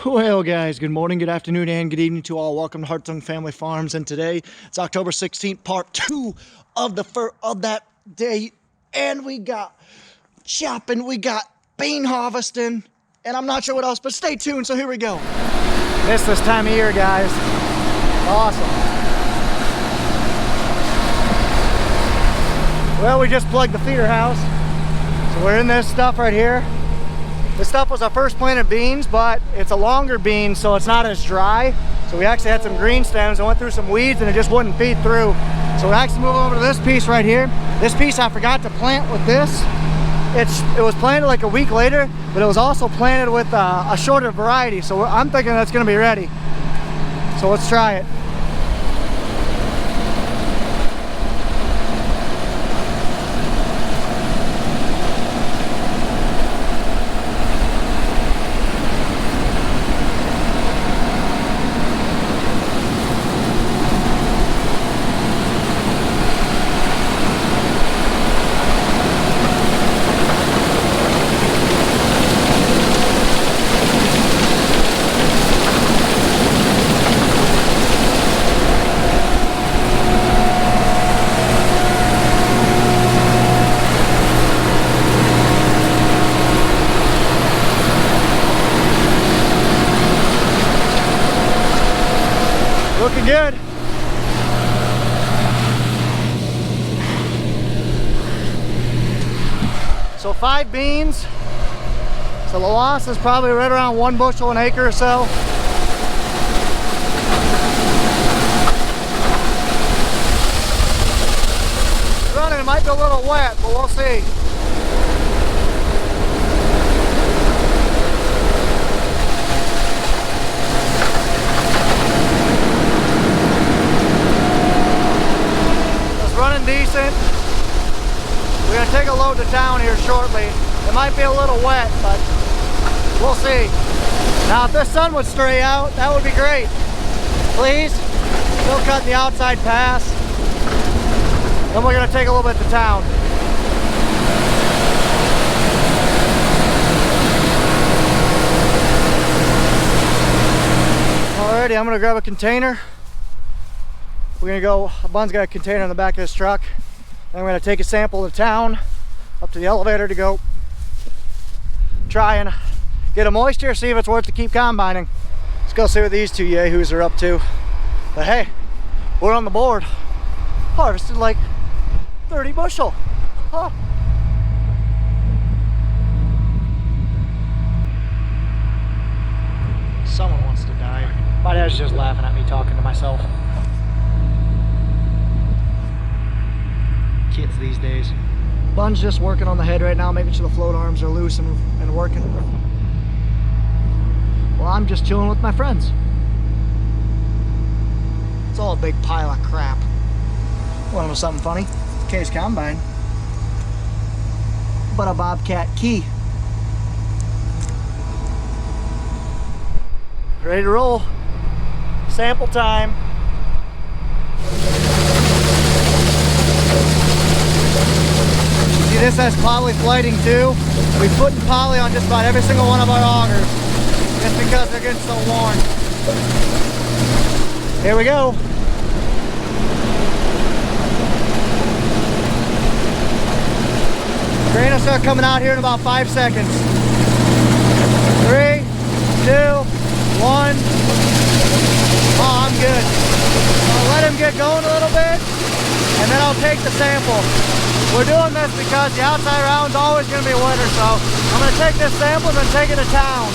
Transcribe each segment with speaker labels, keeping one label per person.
Speaker 1: Well guys, good morning, good afternoon, and good evening to all. Welcome to Hartung Family Farms, and today it's October 16th, part 2 of that day, and we got chopping, we got bean harvesting, and I'm not sure what else, but stay tuned, so here we go. Miss this time of year, guys. Awesome. Well, we just plugged the feeder house, so we're in this stuff right here. This stuff was our first planted beans, but it's a longer bean, so it's not as dry. So we actually had some green stems and went through some weeds and it just wouldn't feed through. So we're actually moving over to this piece right here. This piece I forgot to plant with this. It was planted like a week later, but it was also planted with a shorter variety. So I'm thinking that's gonna be ready. So let's try it. Looking good. So 5 beans. So the loss is probably right around 1 bushel an acre or so. Running, it might be a little wet, but we'll see. Decent. We're going to take a load to town here shortly. It might be a little wet, but we'll see. Now if this sun would stray out, that would be great. Please, still cutting the outside pass. Then we're going to take a little bit to town. Alrighty, I'm going to grab a container. We're gonna go, Bun's got a container in the back of this truck. And we're gonna take a sample of town up to the elevator to go try and get a moisture, see if it's worth to keep combining. Let's go see what these two yahoos are up to. But hey, we're on the board. Harvested like 30 bushel. Huh. Someone wants to die. My dad's just laughing at me talking to myself. Kids these days. Bun's just working on the head right now, making sure the float arms are loose and working. Well, I'm just chilling with my friends. It's all a big pile of crap. Want to know something funny? Case combine, but a Bobcat key. Ready to roll. Sample time. See, this has poly flighting too. We put poly on just about every single one of our augers, just because they're getting so worn. Here we go. Grain will start coming out here in about 5 seconds. 3, 2, 1. Oh, I'm good. I'll let him get going a little bit, and then I'll take the sample. We're doing this because the outside round's always going to be winter, so I'm going to take this sample and then take it to town.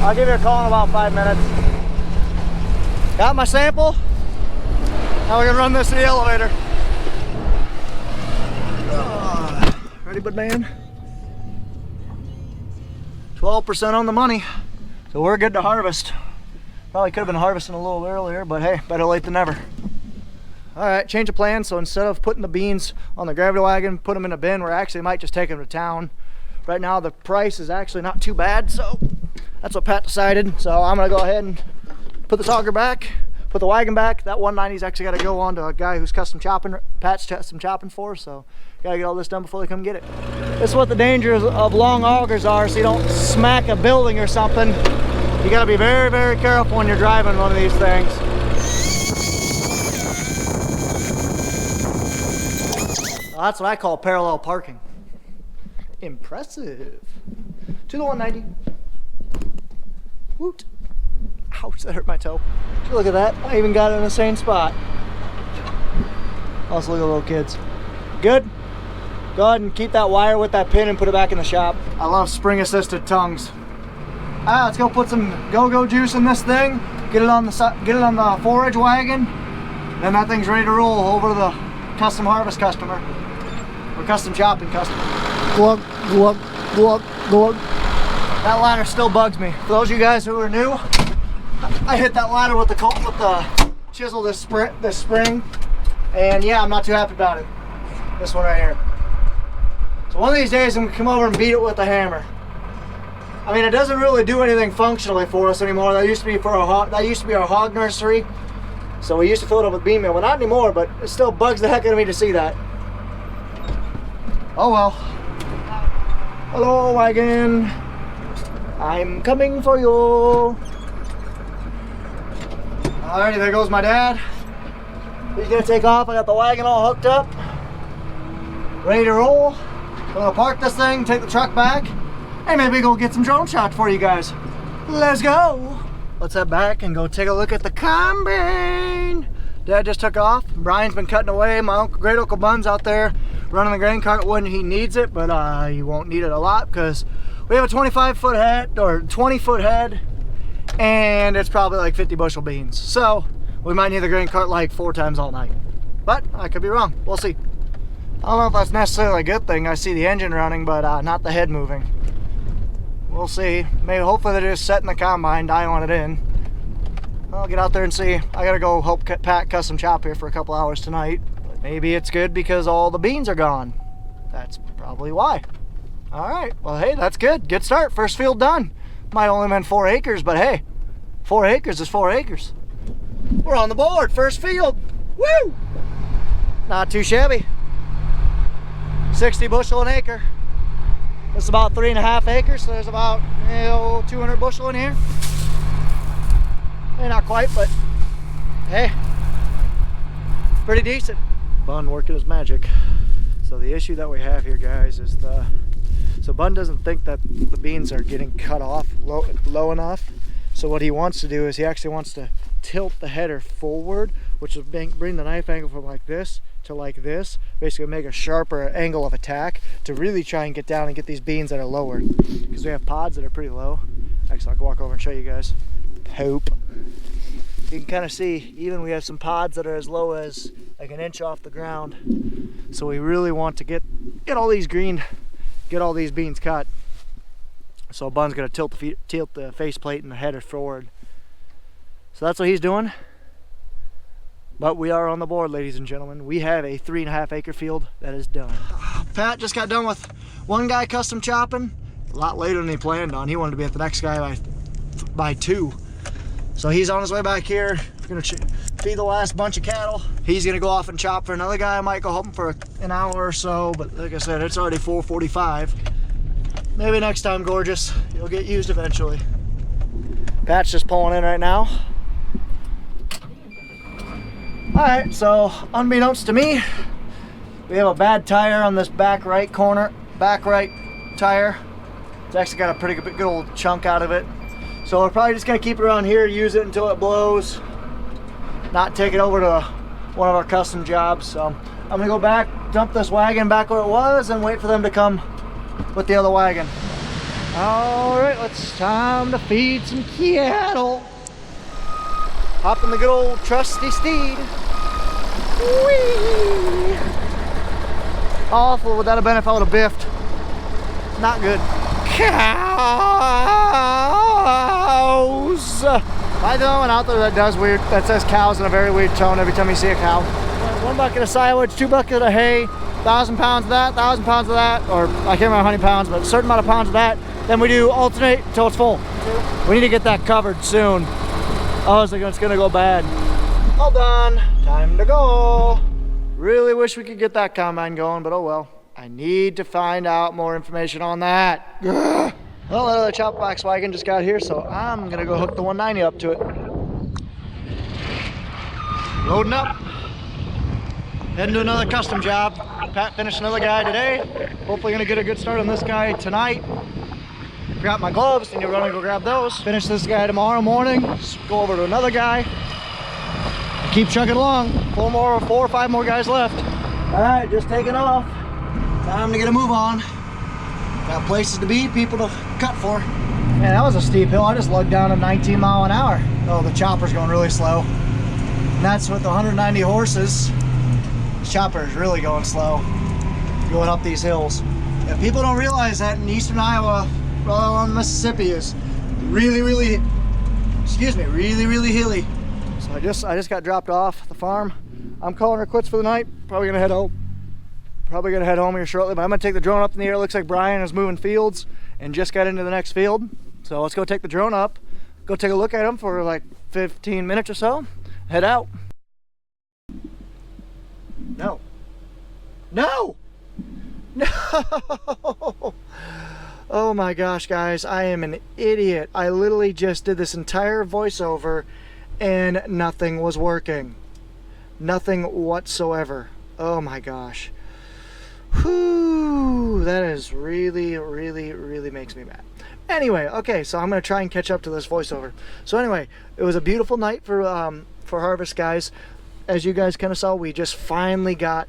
Speaker 1: I'll give you a call in about 5 minutes. Got my sample. Now we're going to run this to the elevator. Ready, bud man? 12% on the money, so we're good to harvest. Probably could have been harvesting a little earlier, but hey, better late than never. All right, change of plan. So instead of putting the beans on the gravity wagon, put them in a bin, we actually might just take them to town. Right now the price is actually not too bad, so that's what Pat decided. So I'm gonna go ahead and put this auger back, put the wagon back. That 190's actually got to go on to a guy who's custom chopping, Pat's custom chopping for, so gotta get all this done before they come get it. This is what the dangers of long augers are, so you don't smack a building or something. You gotta be very, very careful when you're driving one of these things. Well, that's what I call parallel parking. Impressive. To the 190. Woot. Ouch, that hurt my toe. Look at that. I even got it in the same spot. Also, look at the little kids. Good? Go ahead and keep that wire with that pin and put it back in the shop. I love spring assisted tongues. Let's go put some go-go juice in this thing. Get it on the forage wagon. Then that thing's ready to roll over to the custom harvest customer. Or custom chopping customer. Glug, glug, glug, glug. That ladder still bugs me. For those of you guys who are new, I hit that ladder with the chisel this spring, and yeah, I'm not too happy about it. This one right here. So one of these days I'm gonna come over and beat it with a hammer. I mean, it doesn't really do anything functionally for us anymore. That used to be our hog nursery. So we used to fill it up with bean meal, but not anymore. But it still bugs the heck out of me to see that. Oh well. Hello, wagon. I'm coming for you. Alrighty, there goes my dad. He's gonna take off. I got the wagon all hooked up, ready to roll. I'm gonna park this thing, take the truck back, and maybe go get some drone shots for you guys. Let's go. Let's head back and go take a look at the combine. Dad just took off. Brian's been cutting away. My great uncle Bun's out there running the grain cart when he needs it, but he won't need it a lot because we have a 25-foot head or 20-foot head, and it's probably like 50 bushel beans. So we might need the grain cart like 4 times all night. But I could be wrong. We'll see. I don't know if that's necessarily a good thing. I see the engine running, but not the head moving. We'll see. Maybe hopefully they're just setting the combine, dialing it in. I'll get out there and see. I gotta go help Pat custom chop here for a couple hours tonight. But maybe it's good because all the beans are gone. That's probably why. All right, well, hey, that's good. Good start, first field done. Might only been 4 acres, but hey, 4 acres is 4 acres. We're on the board, first field. Woo! Not too shabby. 60 bushel an acre. This is about 3.5 acres, so there's about 200 bushel in here. Not quite, but hey, pretty decent. Bun working his magic. So the issue that we have here, guys, is so Bun doesn't think that the beans are getting cut off low enough. So what he wants to do is he actually wants to tilt the header forward, which will bring the knife angle from like this to like this, basically make a sharper angle of attack to really try and get down and get these beans that are lower. Because we have pods that are pretty low. Actually, I can walk over and show you guys. Poop. You can kind of see, even we have some pods that are as low as like 1 inch off the ground. So we really want to get all these get all these beans cut. So Bun's gonna tilt the faceplate and the header forward. So that's what he's doing. But we are on the board, ladies and gentlemen. We have a 3.5 acre field that is done. Pat just got done with one guy custom chopping. A lot later than he planned on. He wanted to be at the next guy by 2. So he's on his way back here. Gonna feed the last bunch of cattle. He's gonna go off and chop for another guy. I might go home for an hour or so, but like I said, it's already 4:45. Maybe next time, gorgeous. You'll get used eventually. Pat's just pulling in right now. Alright, so unbeknownst to me, we have a bad tire on this back right tire. It's actually got a pretty good old chunk out of it. So we're probably just gonna keep it around here, use it until it blows, not take it over to one of our custom jobs. So I'm gonna go back, dump this wagon back where it was, and wait for them to come with the other wagon. All right, it's time to feed some cattle. Hop in the good old trusty steed. Whee! How awful would that have been if I would have biffed? Not good. Cows! I know an out there that does weird, that says cows in a very weird tone every time you see a cow. 1 bucket of silage, 2 buckets of hay, 1,000 pounds of that, 1,000 pounds of that, or I can't remember how many pounds, but a certain amount of pounds of that. Then we do alternate until it's full. We need to get that covered soon. Oh, it's gonna go bad. All done. Time to go. Really wish we could get that combine going, but oh well. I need to find out more information on that. Ugh. Well, another chop box wagon just got here, so I'm gonna go hook the 190 up to it. Loading up. Heading to another custom job. Pat finished another guy today. Hopefully gonna get a good start on this guy tonight. Grab my gloves and you're gonna go grab those. Finish this guy tomorrow morning. Just go over to another guy. Keep chugging along. 4 or 5 more guys left. All right, just taking off. Time to get a move on. Got places to be, people to cut for. Man, that was a steep hill. I just lugged down a 19 mile an hour. Oh, the chopper's going really slow. And that's with the 190 horses. The chopper is really going slow, going up these hills. Yeah, people don't realize that in eastern Iowa, right along the Mississippi, is really hilly. So I just got dropped off at the farm. I'm calling her quits for the night. Probably gonna head home. Here shortly, but I'm gonna take the drone up in the air. Looks like Brian is moving fields and just got into the next field. So let's go take the drone up, go take a look at them for like 15 minutes or so, head out. No. Oh my gosh, guys, I am an idiot. I literally just did this entire voiceover and nothing was working. Nothing whatsoever. Oh my gosh. Whew, that is really makes me mad. Anyway, okay, so I'm gonna try and catch up to this voiceover. So anyway, it was a beautiful night for harvest, guys. As you guys kind of saw, we just finally got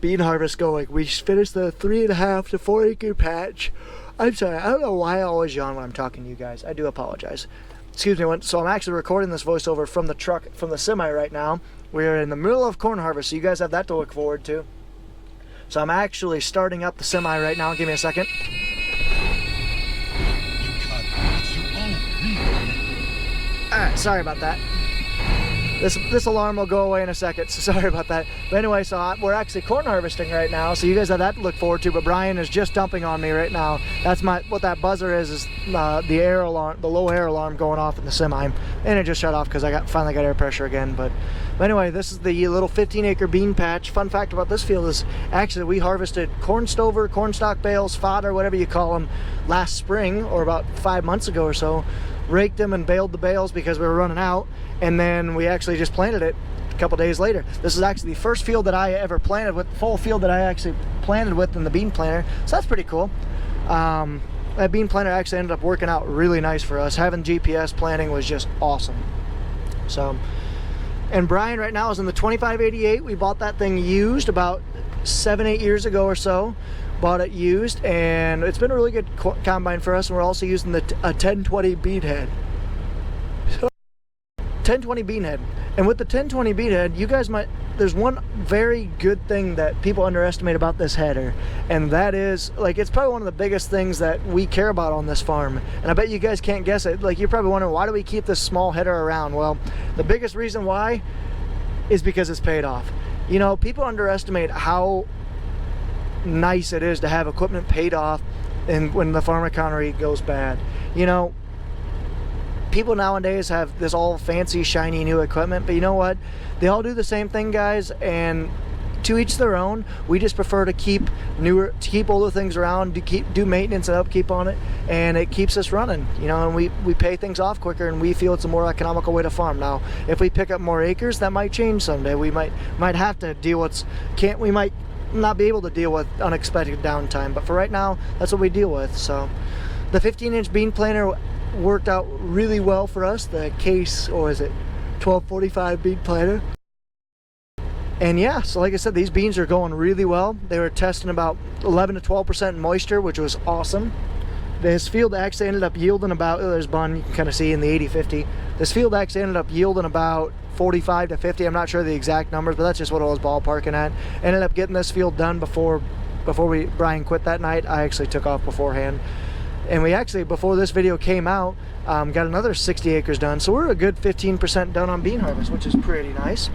Speaker 1: bean harvest going. We finished the 3.5 to 4 acre patch. I'm sorry, I don't know why I always yawn when I'm talking to you guys. I do apologize. Excuse me. So I'm actually recording this voiceover from the truck, from the semi right now. We're in the middle of corn harvest, so you guys have that to look forward to. So I'm actually starting up the semi right now. Give me a second. Alright, sorry about that. This alarm will go away in a second, so sorry about that. But anyway, so we're actually corn harvesting right now, so you guys have that to look forward to. But Brian is just dumping on me right now. That's what that buzzer is the air alarm, the low air alarm going off in the semi, and it just shut off because I finally got air pressure again. But anyway, this is the little 15 acre bean patch. Fun fact about this field is actually we harvested corn stover, corn stalk bales, fodder, whatever you call them, last spring or about 5 months ago or so. Raked them and baled the bales because we were running out, and then we actually just planted it a couple days later. This is actually the first field that I ever planted with, full field that I actually planted with in the bean planter, so that's pretty cool. That bean planter actually ended up working out really nice for us. Having GPS planting was just awesome. So, and Brian right now is in the 2588. We bought that thing used about 7-8 years ago or so. Bought it used, and it's been a really good combine for us. And we're also using a 1020 bean head. 1020 bean head. And with the 1020 bean head, you guys might, there's one very good thing that people underestimate about this header, and that is, like, it's probably one of the biggest things that we care about on this farm. And I bet you guys can't guess it. Like, you're probably wondering, why do we keep this small header around? Well, the biggest reason why is because it's paid off. You know, people underestimate how nice it is to have equipment paid off and when the farm economy goes bad. You know, people nowadays have this all fancy shiny new equipment, but you know what, they all do the same thing, guys, and to each their own. We just prefer to keep older things around, do maintenance and upkeep on it, and it keeps us running, you know, and we pay things off quicker, and we feel it's a more economical way to farm. Now if we pick up more acres, that might change someday. We might have to deal with, we might not be able to deal with unexpected downtime, but for right now, that's what we deal with. So the 15-inch bean planter worked out really well for us, the case, or is it 1245 bean planter. And yeah, so like I said, these beans are going really well. They were testing about 11 to 12% moisture, which was awesome. This field actually ended up yielding about, there's Bun, you can kind of see in the 80-50. This field actually ended up yielding about 45 to 50. I'm not sure the exact numbers, but that's just what I was ballparking at. Ended up getting this field done before Brian quit that night. I actually took off beforehand. And we actually, before this video came out, got another 60 acres done. So we're a good 15% done on bean harvest, which is pretty nice.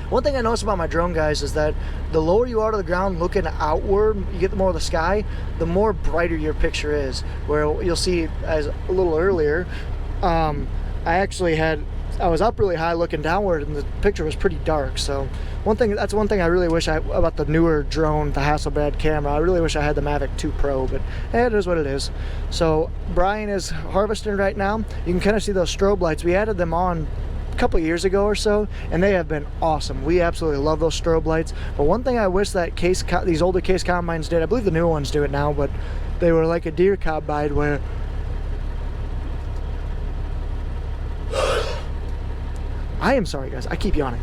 Speaker 1: One thing I noticed about my drone, guys, is that the lower you are to the ground looking outward, you get more of the sky, the more brighter your picture is. Where you'll see, as a little earlier, I actually had I was up really high looking downward, and the picture was pretty dark. So that's one thing I really wish about the newer drone, the Hasselblad camera. I really wish I had the Mavic 2 Pro, but it is what it is. So Brian is harvesting right now. You can kind of see those strobe lights. We added them on a couple years ago or so, and they have been awesome. We absolutely love those strobe lights. But one thing I wish that these older case combines did, I believe the newer ones do it now, but they were like a Deere combine where I am sorry guys, I keep yawning.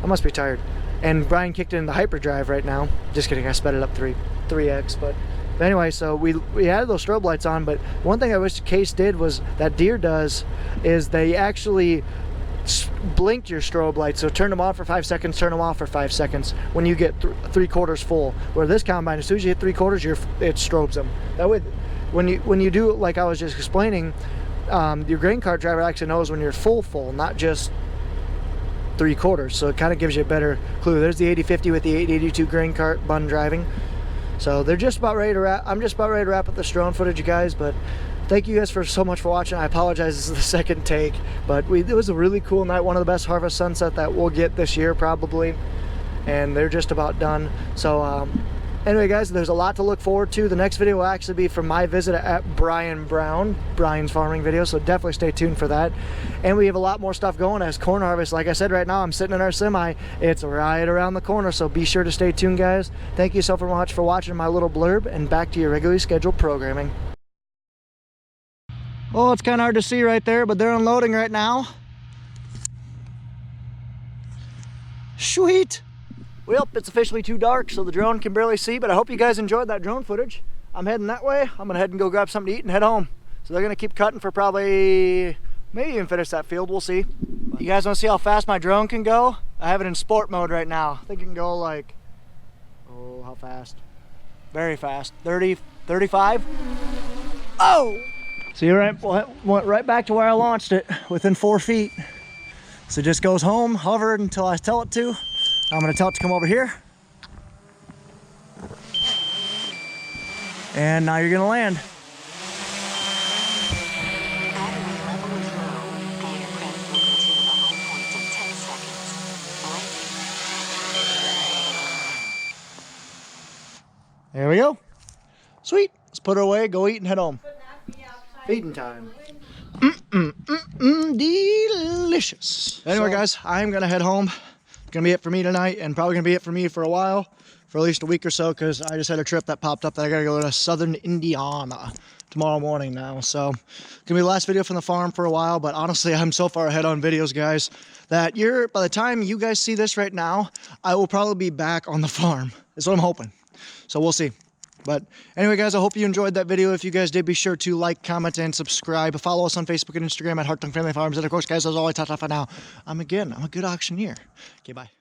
Speaker 1: I must be tired. And Brian kicked in the hyperdrive right now. Just kidding, I sped it up 3x. But anyway, so we had those strobe lights on, but one thing I wish the case did was that Deere does is they actually blinked your strobe lights. So turn them on for 5 seconds, turn them off for 5 seconds when you get 3/4 full. Where this combine, as soon as you hit 3/4, it strobes them. That way, when you do it like I was just explaining, your grain cart driver actually knows when you're full, not just 3/4. So it kind of gives you a better clue. There's the 8050 with the 882 grain cart bun driving. So they're just about ready to wrap. I'm just about ready to wrap up this drone footage, you guys. But thank you guys so much for watching. I apologize, this is the second take, but it was a really cool night. One of the best harvest sunset that we'll get this year probably, and they're just about done. So anyway guys, there's a lot to look forward to. The next video will actually be from my visit at Brian's farming video, so definitely stay tuned for that. And we have a lot more stuff going as corn harvest. Like I said, right now I'm sitting in our semi. It's right around the corner, so be sure to stay tuned guys. Thank you so much for watching my little blurb, and back to your regularly scheduled programming. Oh, it's kind of hard to see right there, but they're unloading right now. Sweet. Well, it's officially too dark, so the drone can barely see, but I hope you guys enjoyed that drone footage. I'm heading that way. I'm gonna head and go grab something to eat and head home. So they're gonna keep cutting for probably, maybe even finish that field, we'll see. You guys wanna see how fast my drone can go? I have it in sport mode right now. I think it can go like, oh, how fast? Very fast, 30, 35. Oh! So you're right, went right back to where I launched it, within 4 feet. So it just goes home, hovered until I tell it to. I'm gonna tell it to come over here. And now you're gonna land. There we go. Sweet. Let's put her away, go eat and head home. Feeding time. Delicious. Anyway guys, I'm gonna head home. Gonna be it for me tonight, and probably gonna be it for me for a while, for at least a week or so, because I just had a trip that popped up that I gotta go to southern Indiana tomorrow morning now. So gonna be the last video from the farm for a while, but honestly I'm so far ahead on videos guys that by the time you guys see this right now, I will probably be back on the farm. That's what I'm hoping. So we'll see. But anyway guys, I hope you enjoyed that video. If you guys did, be sure to like, comment, and subscribe. Follow us on Facebook and Instagram at Hartung Family Farms. And of course guys, as always, ta-ta for now. I'm a good auctioneer. Okay, bye.